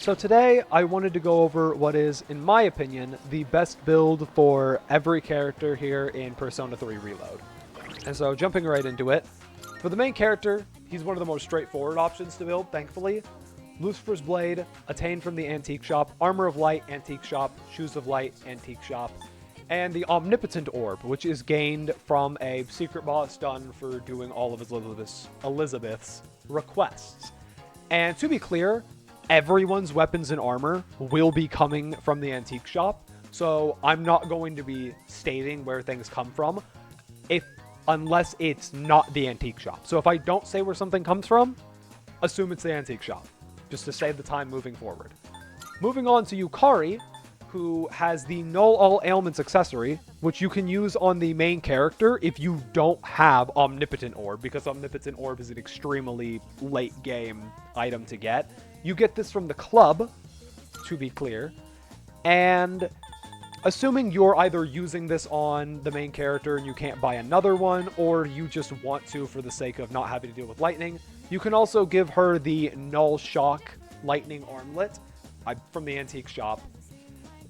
So today I wanted to go over what is, in my opinion, the best build for every character here in Persona 3 Reload. And so jumping right into it, for the main character, he's one of the most straightforward options to build, thankfully. Lucifer's Blade, attained from the Antique Shop, Armor of Light, Antique Shop, Shoes of Light, Antique Shop, and the Omnipotent Orb, which is gained from a secret boss done for doing all of Elizabeth's requests. And to be clear, everyone's weapons and armor will be coming from the Antique Shop, so I'm not going to be stating where things come from unless it's not the Antique Shop. So if I don't say where something comes from, assume it's the Antique Shop, just to save the time moving forward. Moving on to Yukari, who has the Null All Ailments accessory, which you can use on the main character if you don't have Omnipotent Orb, because Omnipotent Orb is an extremely late game item to get. You get this from the club, to be clear, and assuming you're either using this on the main character and you can't buy another one, or you just want to for the sake of not having to deal with lightning, you can also give her the Null Shock Lightning Armlet from the Antique Shop.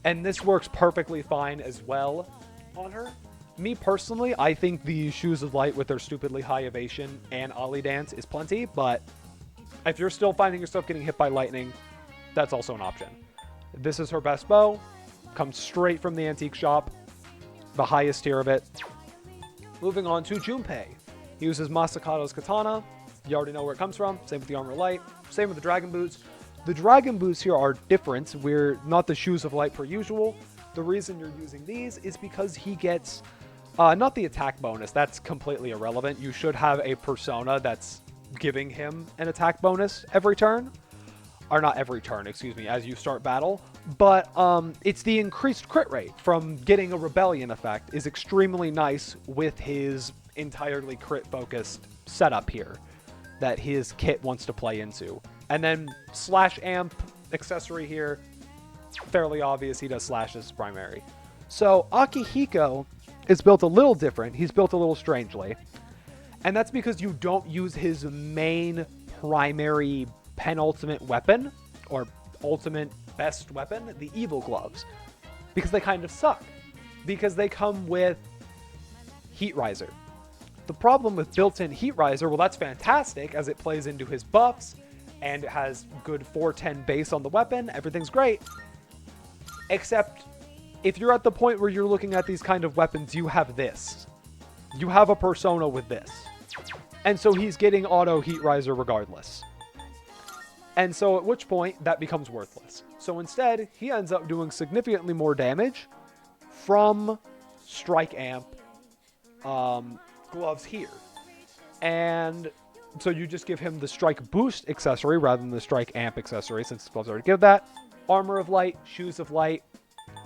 And this works perfectly fine as well on her. Me personally, I think the Shoes of Light with their stupidly high evasion and Ollie Dance is plenty, but if you're still finding yourself getting hit by lightning, that's also an option. This is her best bow. Comes straight from the Antique Shop. The highest tier of it. Moving on to Junpei. He uses Masakato's Katana. You already know where it comes from. Same with the Armor Light. Same with the Dragon Boots. The Dragon Boots here are different. We're not the Shoes of Light per usual. The reason you're using these is because he gets, not the attack bonus. That's completely irrelevant. You should have a persona that's giving him an attack bonus every turn. Or not every turn, excuse me, as you start battle. But it's the increased crit rate from getting a Rebellion effect is extremely nice with his entirely crit-focused setup here that his kit wants to play into. And then Slash Amp accessory here, fairly obvious, he does Slash as primary. So Akihiko is built a little different. He's built a little strangely. And that's because you don't use his main primary penultimate weapon, or ultimate best weapon, the Evil Gloves. Because they kind of suck. Because they come with Heat Riser. The problem with built-in Heat Riser, well, that's fantastic as it plays into his buffs, and it has good 410 base on the weapon. Everything's great. Except, if you're at the point where you're looking at these kind of weapons, you have this. You have a persona with this. And so he's getting auto Heat Riser regardless. And so at which point, that becomes worthless. So instead, he ends up doing significantly more damage from Strike Amp gloves here. And so you just give him the Strike Boost accessory rather than the Strike Amp accessory, since the gloves already give that. Armor of Light, Shoes of Light,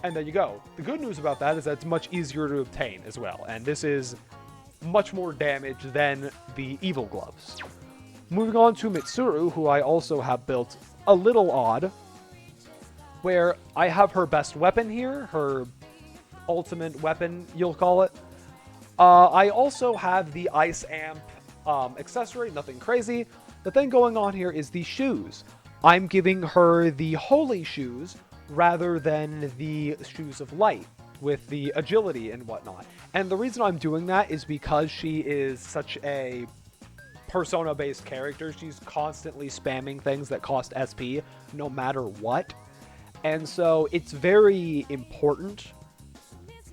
and there you go. The good news about that is that it's much easier to obtain as well. And this is much more damage than the Evil Gloves. Moving on to Mitsuru, who I also have built a little odd, where I have her best weapon here, her ultimate weapon, you'll call it. I also have the Ice Amp accessory, nothing crazy. The thing going on here is the shoes. I'm giving her the Holy Shoes rather than the Shoes of Light with the agility and whatnot. And the reason I'm doing that is because she is such a persona-based character. She's constantly spamming things that cost SP no matter what. And so it's very important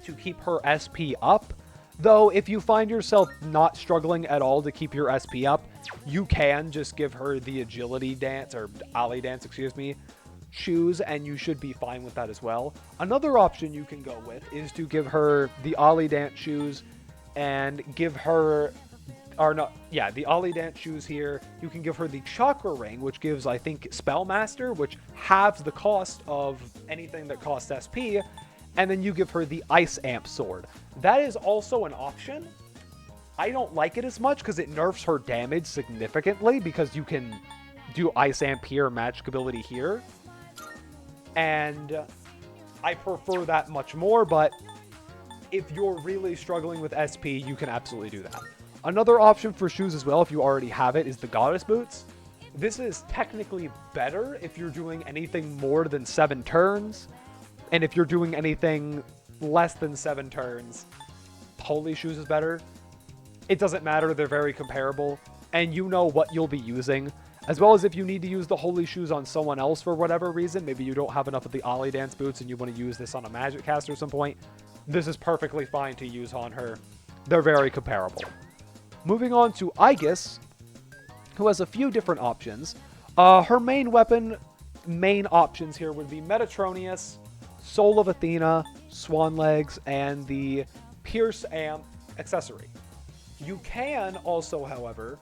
to keep her SP up. Though if you find yourself not struggling at all to keep your SP up, you can just give her the agility dance, or Ollie dance, excuse me, shoes, and you should be fine with that as well. Another option you can go with is to give her the Ollie dance shoes and give her, the Ollie dance shoes here. You can give her the chakra ring, which gives, I think, Spellmaster, which halves the cost of anything that costs SP, and then you give her the Ice Amp sword. That is also an option. I don't like it as much because it nerfs her damage significantly, because you can do Ice Amp here, magic ability here. And I prefer that much more, but if you're really struggling with SP, you can absolutely do that. Another option for shoes as well, if you already have it, is the Goddess Boots, This is technically better if you're doing anything more than 7 turns. And if you're doing anything less than 7 turns, Holy Shoes is better. It doesn't matter, they're very comparable. And you know what you'll be using. As well as if you need to use the Holy Shoes on someone else for whatever reason. Maybe you don't have enough of the Ollie Dance boots and you want to use this on a magic caster at some point. This is perfectly fine to use on her. They're very comparable. Moving on to Aegis, who has a few different options. Her main options here would be Metatronius, Soul of Athena, Swan Legs, and the Pierce Amp accessory. You can also, however,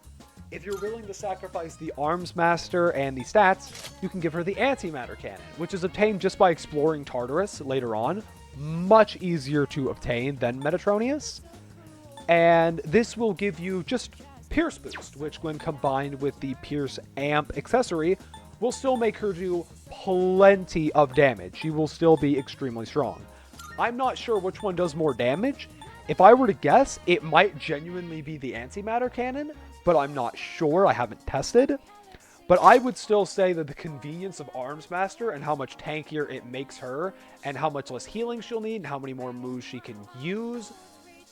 if you're willing to sacrifice the Arms Master and the stats, you can give her the Antimatter Cannon, which is obtained just by exploring Tartarus later on. Much easier to obtain than Metatronius. And this will give you just Pierce Boost, which when combined with the Pierce Amp accessory, will still make her do plenty of damage. She will still be extremely strong. I'm not sure which one does more damage. If I were to guess, it might genuinely be the Antimatter Cannon, but I'm not sure. I haven't tested. But I would still say that the convenience of Arms Master and how much tankier it makes her, and how much less healing she'll need, and how many more moves she can use,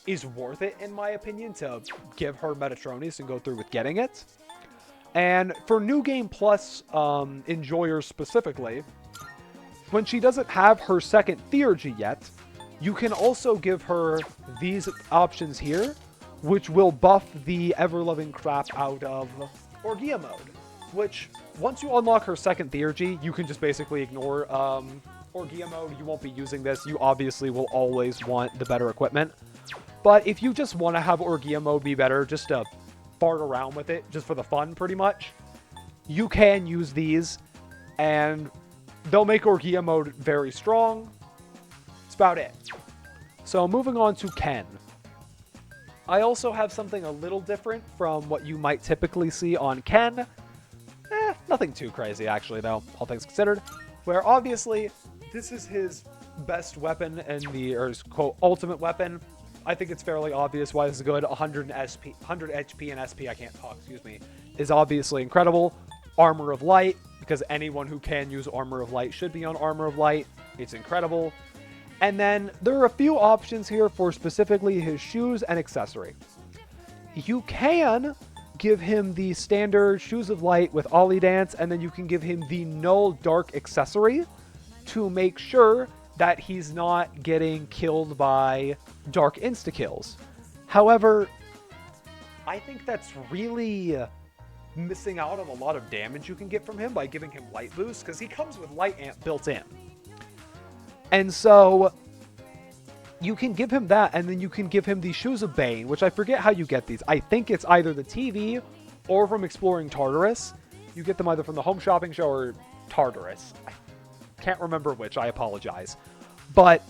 is worth it, in my opinion, to give her Metatronius and go through with getting it. And for New Game Plus enjoyers specifically, when she doesn't have her second Theurgy yet, you can also give her these options here, which will buff the ever-loving crap out of Orgia mode. Which, once you unlock her second Theurgy, you can just basically ignore Orgia mode. You won't be using this. You obviously will always want the better equipment. But if you just want to have Orgia mode be better, just to fart around with it, just for the fun, pretty much, you can use these, and they'll make Orgia mode very strong. That's about it. So moving on to Ken. I also have something a little different from what you might typically see on Ken. Nothing too crazy, actually, though, all things considered. Where, obviously, this is his best weapon and or his, quote, ultimate weapon. I think it's fairly obvious why this is good. 100 HP and SP, I can't talk, excuse me, is obviously incredible. Armor of Light, because anyone who can use Armor of Light should be on Armor of Light. It's incredible. And then there are a few options here for specifically his shoes and accessory. You can give him the standard Shoes of Light with Ollie Dance, and then you can give him the Null Dark accessory to make sure that he's not getting killed by Dark Insta-Kills. However, I think that's really missing out on a lot of damage you can get from him by giving him Light Boost, because he comes with Light Amp built in. And so you can give him that, and then you can give him the Shoes of Bane, which I forget how you get these. I think it's either the TV or from exploring Tartarus. You get them either from the Home Shopping Show or Tartarus. I can't remember which, I apologize. But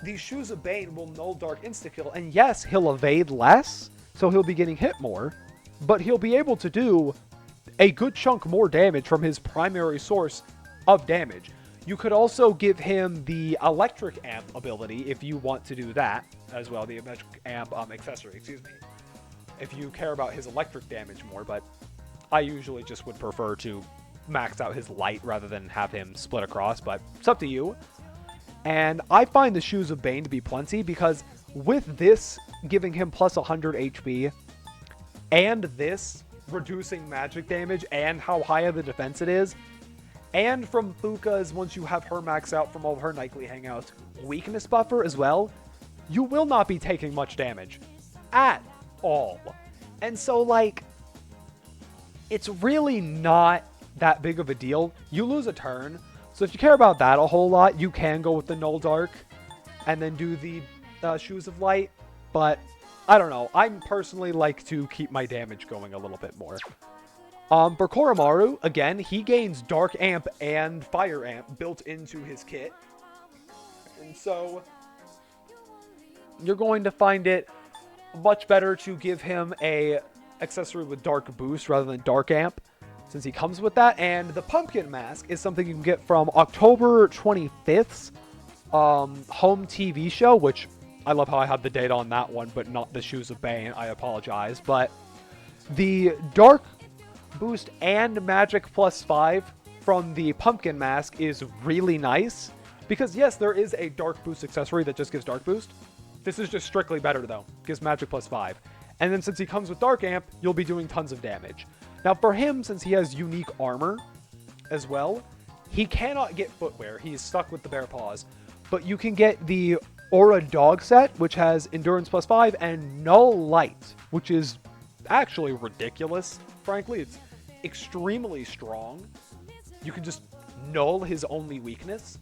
these Shoes of Bane will null Dark Insta-Kill, and yes, he'll evade less, so he'll be getting hit more, but he'll be able to do a good chunk more damage from his primary source of damage. You could also give him the Electric Amp ability if you want to do that as well, the Electric Amp accessory, excuse me, if you care about his electric damage more, but I usually just would prefer to max out his light rather than have him split across, but it's up to you. And I find the Shoes of Bane to be plenty, because with this giving him plus 100 HP, and this reducing magic damage, and how high of the defense it is, and from Fuka's, once you have her max out from all of her nightly hangouts, weakness buffer as well, you will not be taking much damage. At all. And so, like, it's really not that big of a deal. You lose a turn, so if you care about that a whole lot, you can go with the Null Dark, and then do the Shoes of Light, but I don't know. I personally like to keep my damage going a little bit more. For Koraru, again, he gains Dark Amp and Fire Amp built into his kit. And so you're going to find it much better to give him a accessory with Dark Boost rather than Dark Amp, since he comes with that. And the Pumpkin Mask is something you can get from October 25th's home TV show, which I love how I have the date on that one, but not the Shoes of Bane. I apologize. But the Dark boost and magic plus 5 from the pumpkin mask is really nice. Because yes, there is a dark boost accessory that just gives dark boost. This is just strictly better though. Gives magic plus 5. And then since he comes with dark amp, you'll be doing tons of damage. Now for him, since he has unique armor as well, he cannot get footwear. He's stuck with the bare paws. But you can get the Aura Dog set, which has endurance plus 5, and Null Light, which is actually ridiculous. Frankly, it's extremely strong. You can just null his only weakness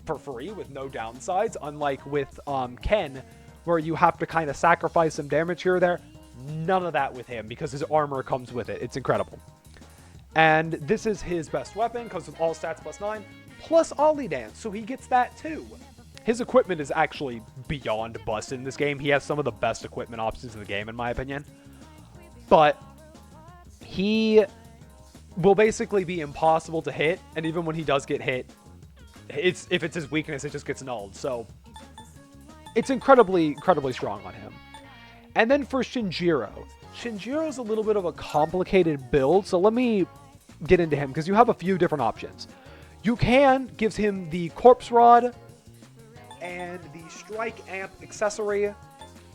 for free with no downsides, unlike with Ken, where you have to kind of sacrifice some damage here or there. None of that with him because his armor comes with it. It's incredible. And this is his best weapon because of all stats plus 9, plus Ollie Dance, so he gets that too. His equipment is actually beyond busted in this game. He has some of the best equipment options in the game, in my opinion. But he will basically be impossible to hit, and even when he does get hit, if it's his weakness, it just gets nulled. So it's incredibly strong on him. And then for Shinjiro. Shinjiro's a little bit of a complicated build, so let me get into him, because you have a few different options. You can give him the Corpse Rod and the Strike Amp accessory,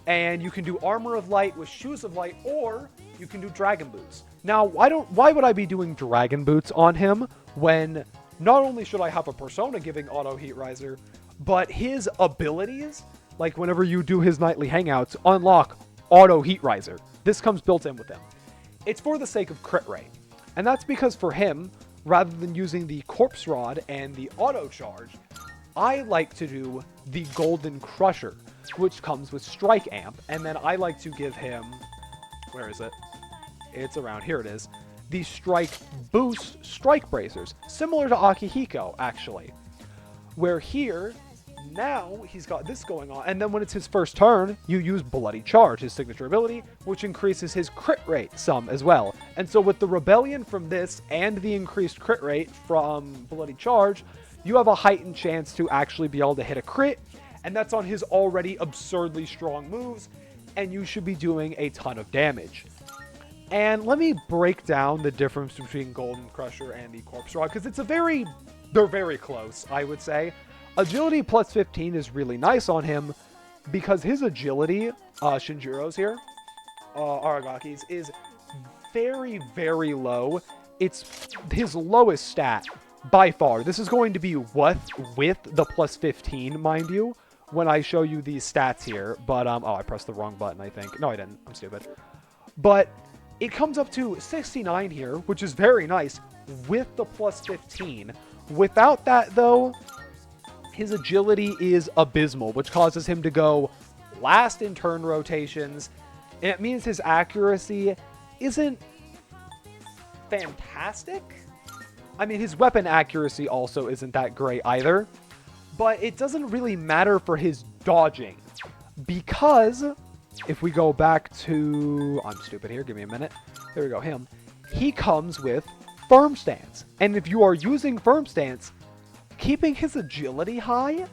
and you can do Armor of Light with Shoes of Light, or you can do Dragon Boots. Now, why would I be doing Dragon Boots on him when not only should I have a Persona giving Auto Heat Riser, but his abilities, like whenever you do his nightly hangouts, unlock Auto Heat Riser. This comes built in with him. It's for the sake of crit rate. And that's because for him, rather than using the Corpse Rod and the Auto Charge, I like to do the Golden Crusher, which comes with Strike Amp. And then I like to give him, where is it? It's around here, it is. The Strike Boost Strike Bracers, similar to Akihiko, actually. Where here, now he's got this going on, and then when it's his first turn, you use Bloody Charge, his signature ability, which increases his crit rate some as well. And so with the Rebellion from this and the increased crit rate from Bloody Charge, you have a heightened chance to actually be able to hit a crit, and that's on his already absurdly strong moves, and you should be doing a ton of damage. And let me break down the difference between Golden Crusher and the Corpse Rod, because they're very close, I would say. Agility plus 15 is really nice on him because his agility, Shinjiro's here, Aragaki's, is very low. It's his lowest stat by far. This is going to be with the plus 15, mind you, when I show you these stats here. But, oh, I pressed the wrong button, I think. No, I didn't. I'm stupid. But it comes up to 69 here, which is very nice with the plus 15. Without that, though, his agility is abysmal, which causes him to go last in turn rotations. And it means his accuracy isn't fantastic. I mean, his weapon accuracy also isn't that great either. But it doesn't really matter for his dodging. Because if we go back to... I'm stupid here, give me a minute. There we go, him. He comes with Firm Stance. And if you are using Firm Stance, keeping his agility high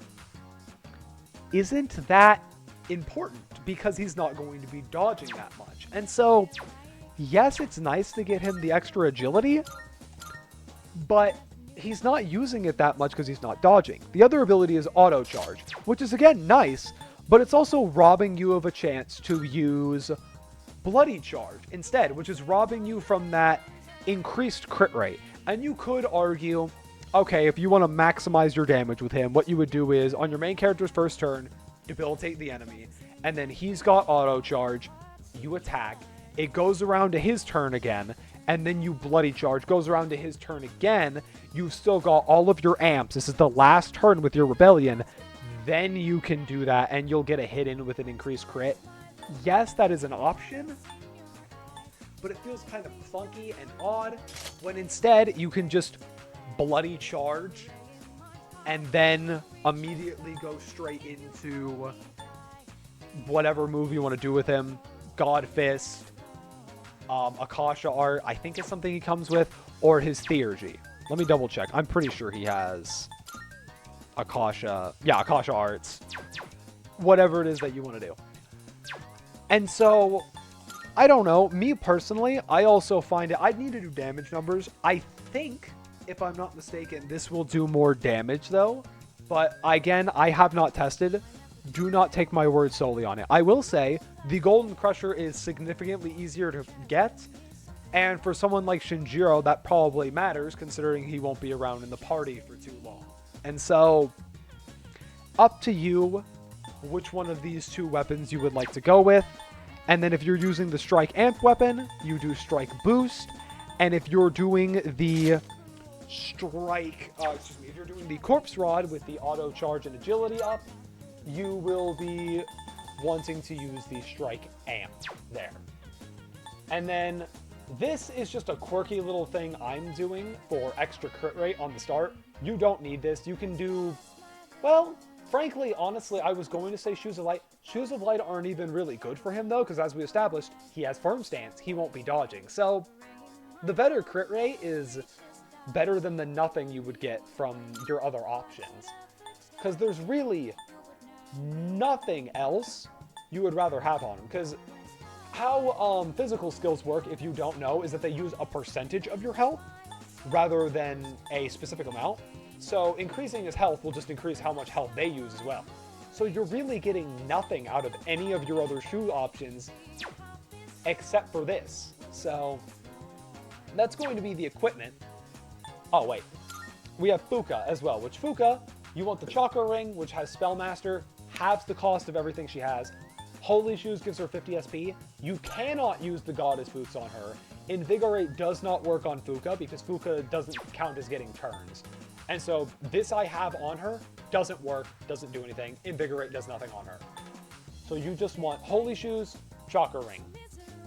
isn't that important because he's not going to be dodging that much. And so, yes, it's nice to get him the extra agility, but he's not using it that much because he's not dodging. The other ability is Auto Charge, which is, again, nice, but it's also robbing you of a chance to use Bloody Charge instead, which is robbing you from that increased crit rate. And you could argue, okay, if you want to maximize your damage with him, what you would do is, on your main character's first turn, debilitate the enemy, and then he's got Auto Charge, you attack, it goes around to his turn again, and then you Bloody Charge, goes around to his turn again, you've still got all of your amps, this is the last turn with your Rebellion, then you can do that, and you'll get a hit in with an increased crit. Yes, that is an option, but it feels kind of clunky and odd, when instead you can just Bloody Charge and then immediately go straight into whatever move you want to do with him. God Fist, Akasha Art, I think is something he comes with, or his Theurgy. Let me double check. I'm pretty sure he has Akasha. Yeah, Akasha Arts. Whatever it is that you want to do. And so I don't know. Me personally, I also find it... I'd need to do damage numbers. I think, if I'm not mistaken, this will do more damage, though. But, again, I have not tested. Do not take my word solely on it. I will say, the Golden Crusher is significantly easier to get. And for someone like Shinjiro, that probably matters, considering he won't be around in the party for too long. And so, up to you which one of these two weapons you would like to go with. And then if you're using the Strike Amp weapon, you do Strike Boost. And if you're doing the if you're doing the Corpse Rod with the Auto Charge and Agility up, you will be wanting to use the Strike Amp there. And then this is just a quirky little thing I'm doing for extra crit rate on the start. You don't need this. You can do, well, frankly, honestly, I was going to say Shoes of Light. Shoes of Light aren't even really good for him, though, because as we established, he has Firm Stance. He won't be dodging. So the better crit rate is better than the nothing you would get from your other options. Because there's really nothing else you would rather have on him. Because how physical skills work, if you don't know, is that they use a percentage of your health rather than a specific amount. So increasing his health will just increase how much health they use as well. So you're really getting nothing out of any of your other shoe options except for this. So that's going to be the equipment. Oh, wait. We have Fuka as well, which Fuka, you want the Chakra Ring, which has Spellmaster, halves the cost of everything she has. Holy Shoes gives her 50 SP. You cannot use the Goddess Boots on her. Invigorate does not work on Fuka because Fuka doesn't count as getting turns. And so this I have on her, doesn't work, doesn't do anything. Invigorate does nothing on her. So you just want Holy Shoes, Chakra Ring.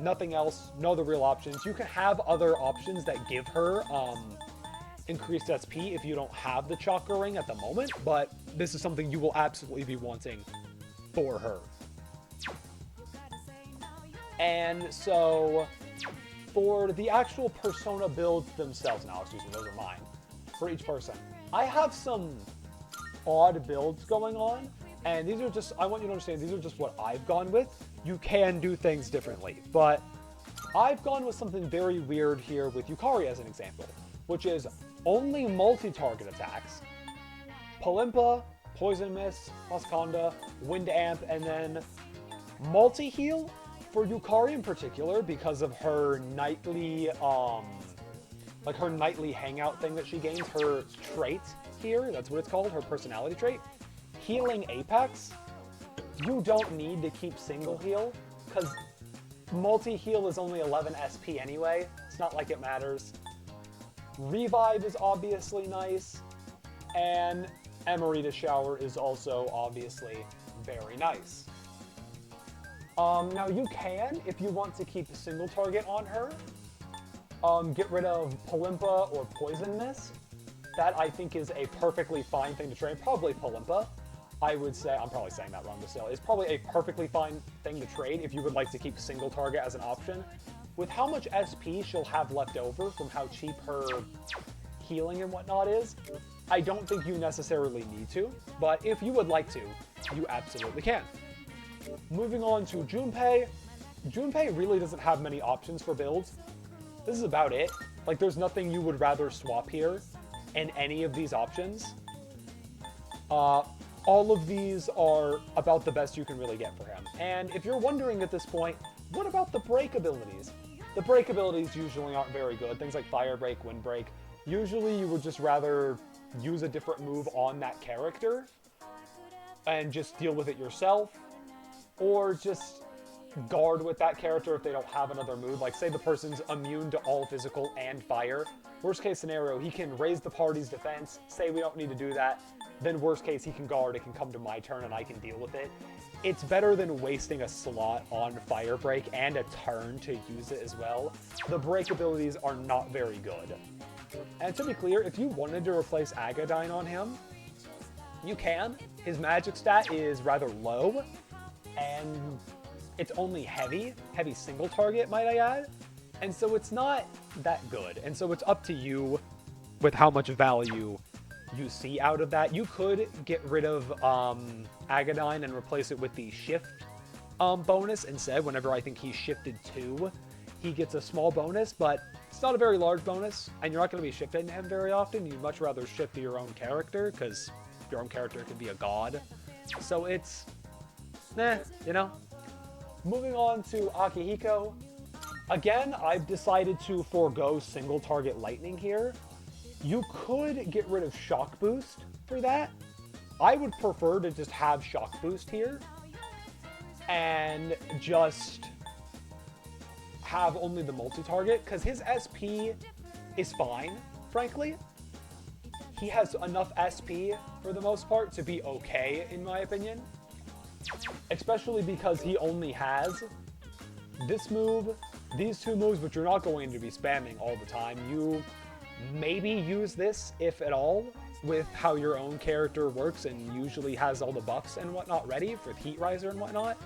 Nothing else, no other real options. You can have other options that give her increased SP if you don't have the Chakra Ring at the moment, but this is something you will absolutely be wanting for her. And so for the actual persona builds themselves, now excuse me, those are mine, for each person, I have some odd builds going on, and these are just, I want you to understand, these are just what I've gone with. You can do things differently, but I've gone with something very weird here with Yukari as an example, which is only multi-target attacks, Palimpa, Poison Mist, Musconda, Wind Amp, and then multi-heal for Yukari in particular because of her nightly, like her nightly hangout thing that she gains, her trait here, that's what it's called, her personality trait. Healing Apex, you don't need to keep single heal, because multi-heal is only 11 SP anyway, it's not like it matters. Revive is obviously nice, and Emerita Shower is also obviously very nice. Now you can, if you want to keep a single target on her, get rid of Palimpa or Poison Mist. That I think is a perfectly fine thing to train. Probably Palimpa, I would say. I'm probably saying that wrong, but still, it's probably a perfectly fine thing to trade if you would like to keep single target as an option. With how much SP she'll have left over from how cheap her healing and whatnot is, I don't think you necessarily need to, but if you would like to, you absolutely can. Moving on to Junpei. Junpei really doesn't have many options for builds. This is about it. Like, there's nothing you would rather swap here in any of these options. All of these are about the best you can really get for him. And if you're wondering at this point, what about the break abilities? The break abilities usually aren't very good. Things like Fire Break, Wind Break. Usually you would just rather use a different move on that character and just deal with it yourself. Or just guard with that character if they don't have another move. Like, say the person's immune to all physical and fire. Worst case scenario, he can raise the party's defense. Say we don't need to do that. Then worst case, he can guard. It can come to my turn and I can deal with it. It's better than wasting a slot on Fire Break and a turn to use it as well. The break abilities are not very good. And to be clear, if you wanted to replace Agadine on him, you can. His magic stat is rather low. And it's only heavy single target, might I add. And so it's not that good. And so it's up to you with how much value you see out of that. You could get rid of Agadine and replace it with the Shift bonus instead. Whenever I think he's shifted 2, he gets a small bonus, but it's not a very large bonus, and you're not going to be shifting him very often. You'd much rather shift to your own character, because your own character can be a god. So it's, you know. Moving on to Akihiko. Again, I've decided to forego single target lightning here. You could get rid of shock boost for that. I would prefer to just have shock boost here and just have only the multi-target, because his SP is fine, frankly. He has enough SP for the most part to be okay, in my opinion. Especially because he only has this move, these 2 moves, but you're not going to be spamming all the time. You maybe use this, if at all, with how your own character works and usually has all the buffs and whatnot ready for Heat Riser and whatnot.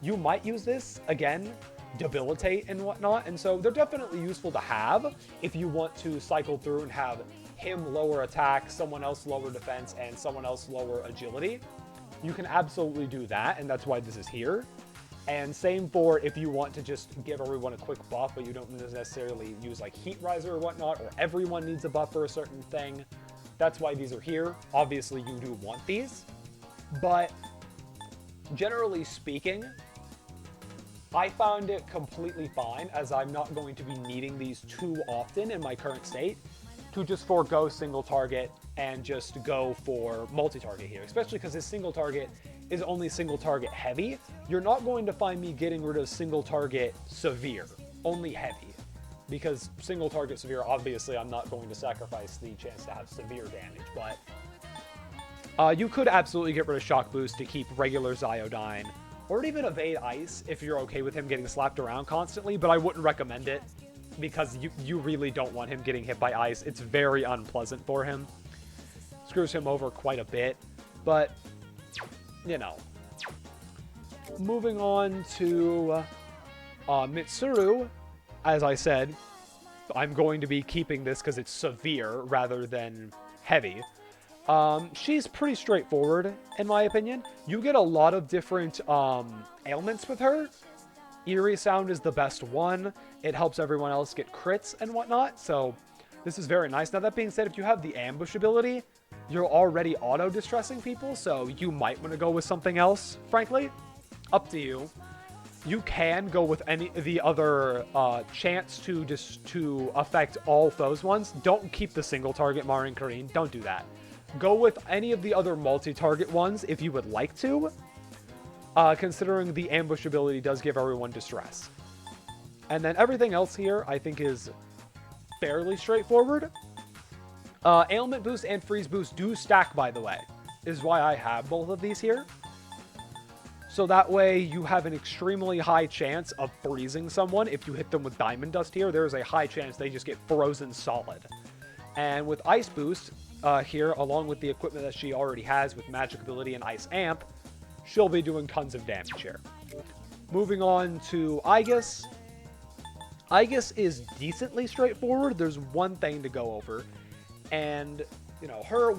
You might use this, again, debilitate and whatnot, and so they're definitely useful to have if you want to cycle through and have him lower attack, someone else lower defense, and someone else lower agility. You can absolutely do that, and that's why this is here. And same for if you want to just give everyone a quick buff, but you don't necessarily use like Heat Riser or whatnot, or everyone needs a buff for a certain thing. That's why these are here. Obviously, you do want these. But generally speaking, I found it completely fine, as I'm not going to be needing these too often in my current state, to just forego single target and just go for multi-target here, especially because his single target is only single target heavy. You're not going to find me getting rid of single target severe, only heavy, because single target severe, obviously I'm not going to sacrifice the chance to have severe damage, but you could absolutely get rid of shock boost to keep regular Ziodyne, or even evade ice if you're okay with him getting slapped around constantly, but I wouldn't recommend it, because you really don't want him getting hit by ice. It's very unpleasant for him. Screws him over quite a bit, but, you know. Moving on to Mitsuru, as I said, I'm going to be keeping this because it's severe rather than heavy. She's pretty straightforward, in my opinion. You get a lot of different ailments with her. Eerie Sound is the best one. It helps everyone else get crits and whatnot, so this is very nice. Now, that being said, if you have the ambush ability, you're already auto-distressing people, so you might want to go with something else, frankly. Up to you. You can go with any of the other chance to affect all foes ones. Don't keep the single target Marin Karin. Don't do that. Go with any of the other multi-target ones if you would like to, considering the ambush ability does give everyone distress. And then everything else here, I think, is fairly straightforward. Ailment boost and freeze boost do stack, by the way. Is why I have both of these here. So that way you have an extremely high chance of freezing someone. If you hit them with Diamond Dust here, there's a high chance they just get frozen solid. And with Ice Boost here, along with the equipment that she already has with Magic Ability and Ice Amp, she'll be doing tons of damage here. Moving on to Aegis. Aegis is decently straightforward. There's one thing to go over. And, you know, her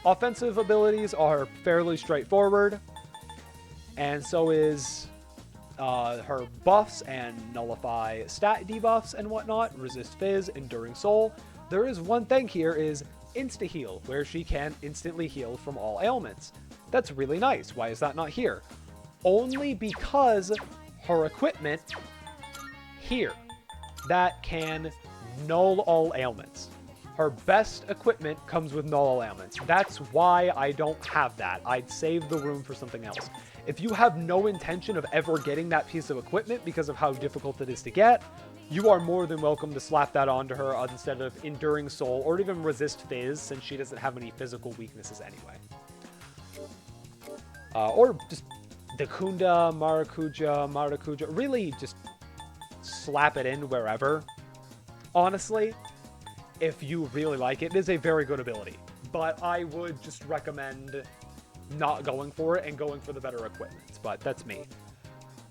offensive abilities are fairly straightforward. And so is her buffs and nullify stat debuffs and whatnot. Resist Fizz, Enduring Soul. There is one thing here is Insta-Heal, where she can instantly heal from all ailments. That's really nice. Why is that not here? Only because her equipment here, that can null all ailments. Her best equipment comes with null all ailments. That's why I don't have that. I'd save the room for something else. If you have no intention of ever getting that piece of equipment because of how difficult it is to get, you are more than welcome to slap that onto her instead of Enduring Soul or even Resist Fizz, since she doesn't have any physical weaknesses anyway. Or just Dakunda, Maracuja, really just slap it in wherever. Honestly, if you really like it, it is a very good ability. But I would just recommend not going for it and going for the better equipment. But that's me.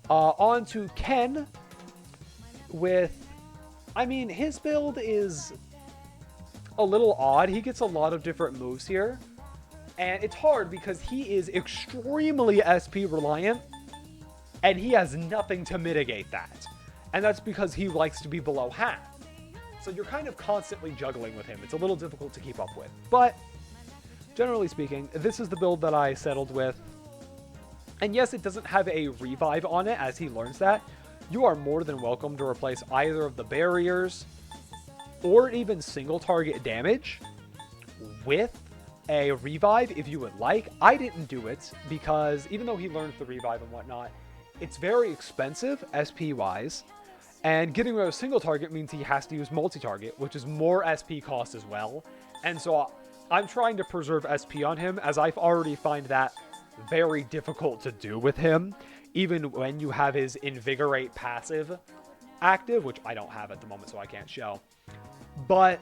On to Ken with, I mean, his build is a little odd. He gets a lot of different moves here. And it's hard because he is extremely SP reliant, and he has nothing to mitigate that. And that's because he likes to be below half. So you're kind of constantly juggling with him. It's a little difficult to keep up with. But generally speaking, this is the build that I settled with. And yes, it doesn't have a revive on it as he learns that. You are more than welcome to replace either of the barriers or even single target damage with a revive if you would like. I didn't do it because even though he learns the revive and whatnot, it's very expensive SP wise, and getting rid of a single target means he has to use multi-target, which is more SP cost as well. And so I'm trying to preserve SP on him, as I've already find that very difficult to do with him, even when you have his Invigorate passive active, which I don't have at the moment, so I can't show. But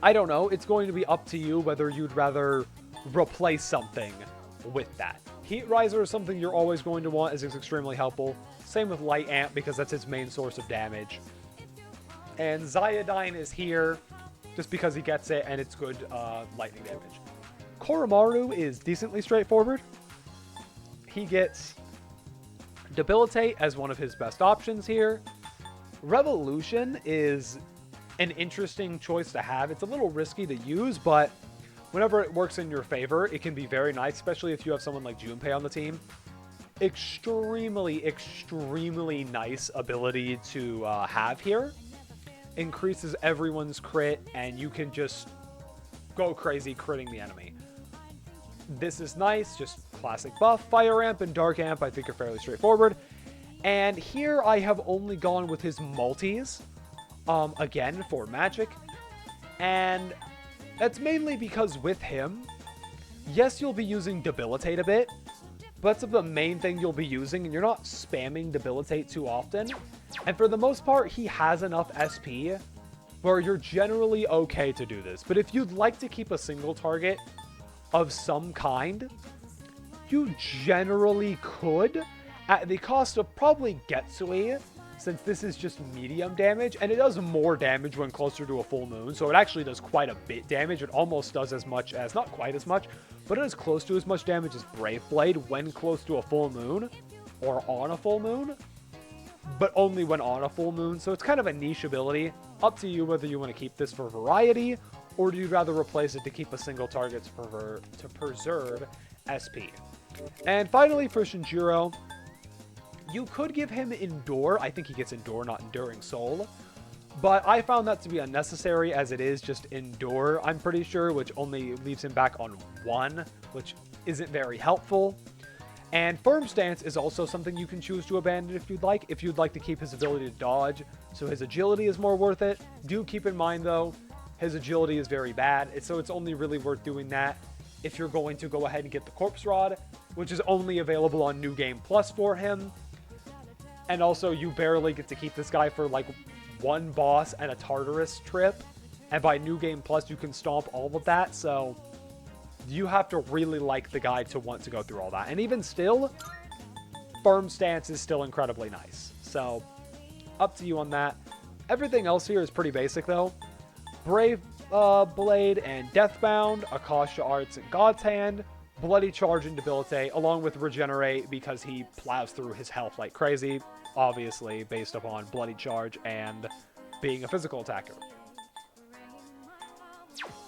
I don't know. It's going to be up to you whether you'd rather replace something with that. Heat Riser is something you're always going to want, as it's extremely helpful. Same with Light Amp, because that's its main source of damage. And Zyodyne is here just because he gets it, and it's good lightning damage. Koraru is decently straightforward. He gets Debilitate as one of his best options here. Revolution is an interesting choice to have. It's a little risky to use, but whenever it works in your favor, it can be very nice, especially if you have someone like Junpei on the team. Extremely, extremely nice ability to have here. Increases everyone's crit, and you can just go crazy critting the enemy. This is nice, just classic buff. Fire Amp and Dark Amp I think are fairly straightforward. And here I have only gone with his multis, again, for magic. And that's mainly because with him, yes, you'll be using Debilitate a bit, but that's the main thing you'll be using, and you're not spamming Debilitate too often. And for the most part, he has enough SP where you're generally okay to do this. But if you'd like to keep a single target of some kind, you generally could, at the cost of probably Getsui, since this is just medium damage, and it does more damage when closer to a full moon, so it actually does quite a bit damage. It almost does as much as, not quite as much, but it is close to as much damage as Brave Blade when close to a full moon, or on a full moon, but only when on a full moon, so it's kind of a niche ability. Up to you whether you want to keep this for variety, or do you rather replace it to keep a single target to preserve SP. And finally for Shinjiro, you could give him Endure. I think he gets Endure, not Enduring Soul. But I found that to be unnecessary, as it is just Endure, I'm pretty sure, which only leaves him back on 1, which isn't very helpful. And Firm Stance is also something you can choose to abandon if you'd like. If you'd like to keep his ability to dodge, so his agility is more worth it. Do keep in mind, though, his agility is very bad, so it's only really worth doing that if you're going to go ahead and get the Corpse Rod, which is only available on New Game Plus for him. And also, you barely get to keep this guy for, like, one boss and a Tartarus trip. And by New Game Plus, you can stomp all of that, so you have to really like the guy to want to go through all that. And even still, Firm Stance is still incredibly nice. So, up to you on that. Everything else here is pretty basic, though. Brave Blade and Deathbound, Akasha Arts and God's Hand, Bloody Charge and Debilitate, along with Regenerate because he plows through his health like crazy, obviously based upon Bloody Charge and being a physical attacker.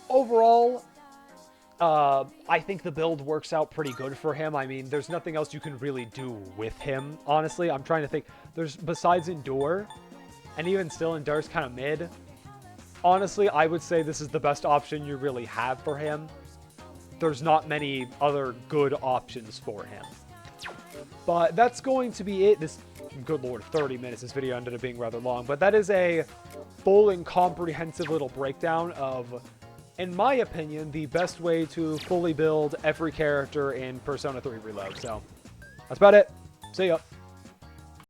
Overall, I think the build works out pretty good for him. I mean, there's nothing else you can really do with him, honestly. I'm trying to think. There's, besides Endure, and even still Endure's kind of mid. Honestly, I would say this is the best option you really have for him. There's not many other good options for him. But that's going to be it. This, good lord, 30 minutes. This video ended up being rather long. But that is a full and comprehensive little breakdown of, in my opinion, the best way to fully build every character in Persona 3 Reload. So, that's about it. See ya.